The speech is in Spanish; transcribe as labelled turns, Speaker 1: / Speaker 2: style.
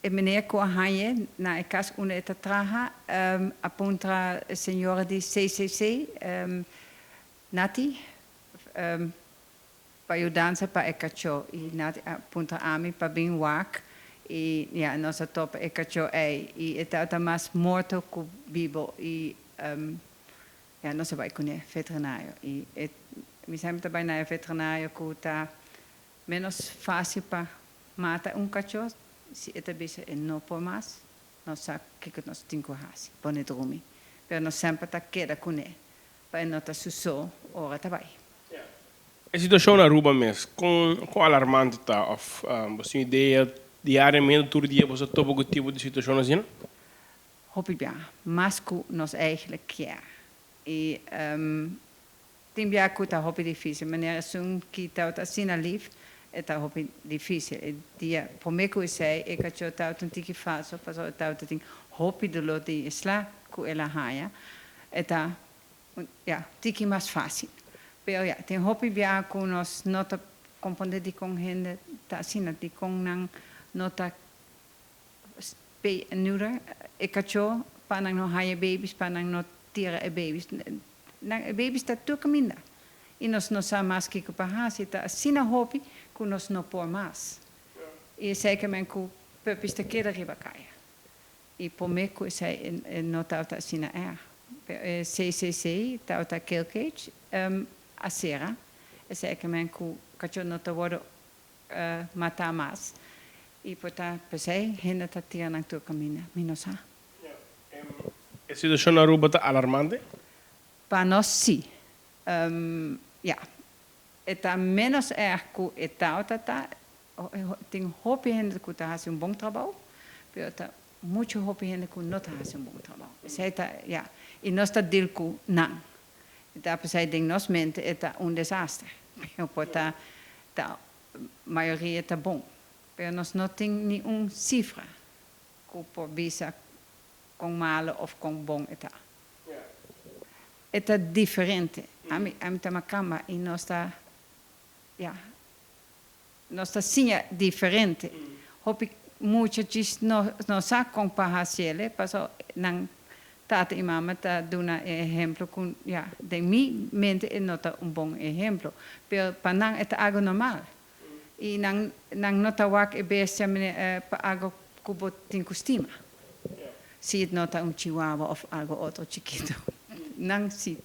Speaker 1: Meneer Kouahanye, na ekas una eta traha, apuntra senhora di CCC, Nati, pa dança pa ekacho, e Nati apuntra ami pa bem wak, e ja, nossa top ekacho e eta mas morto ku Bibo, e ja, nossa vai kune veterinário, e mi sempre também na veterinário ku ta menos fácil pa mata cachorro. Se eta bisa no por mais, nós sabe que nós temos hasi, pone dormir. Pero nós sempre tá queda com ele, para não tá susso, ora tá vai.
Speaker 2: A situação na Aruba mesmo, com alarmante tá, of você ideia diariamente todo dia você topa que tipo de situação assim?
Speaker 1: Hoop ik ja, mas que nós eigenlijk quer. E tem já que tá hoop difícil, meneer zo'n que tá assim na lief. Het is difficile. Dia pomeko sei e kacho tau tantiki faso paso tau tating hopi de lo di isla ku ela haya. Eta ja tiki mas fácil. Pero ja ten hopi via ku nos nota componde di con hende ta sina di con nang nota pe nuder e kacho panang no haya babies panang no tira e babies. Nang babies ta tu kaminda. E nós não sabemos que o país está assim na hopi que nós não por mais. E sei que men que pepis te queda riba caia. E por me que sei não tá assim na CCC tá kill cage a sera. E sei que men que cacho não tá word matar mais. E portanto pensei ainda tá tirando na tua caminho, minosa.
Speaker 2: A situação na Aruba tá alarmante?
Speaker 1: Para nós sim. Ja, eta menos que eta tem hopi gente que está fazendo bom trabalho, pero tá muito hopi gente que não está fazendo bom trabalho. Eta ja, e nós tá deal com não. Eta pensei ding nós mente eta desastre. Porque tá maioria tá bom, pero nós não tem nenhum cifra que por visa com malo ou com bom eta. Eta diferente. Ami tamakama e nós tá, ja, nós tá sim diferente. Hopi muito disso nós só comparar ele, passo nang tata e mama tá dando exemplo com, ja, de mi mente é nota bom exemplo, pero para nang é algo normal. E nang nota wak é besta para algo que tem costima. Se nota chihuahua ou algo outro chiquito, nang si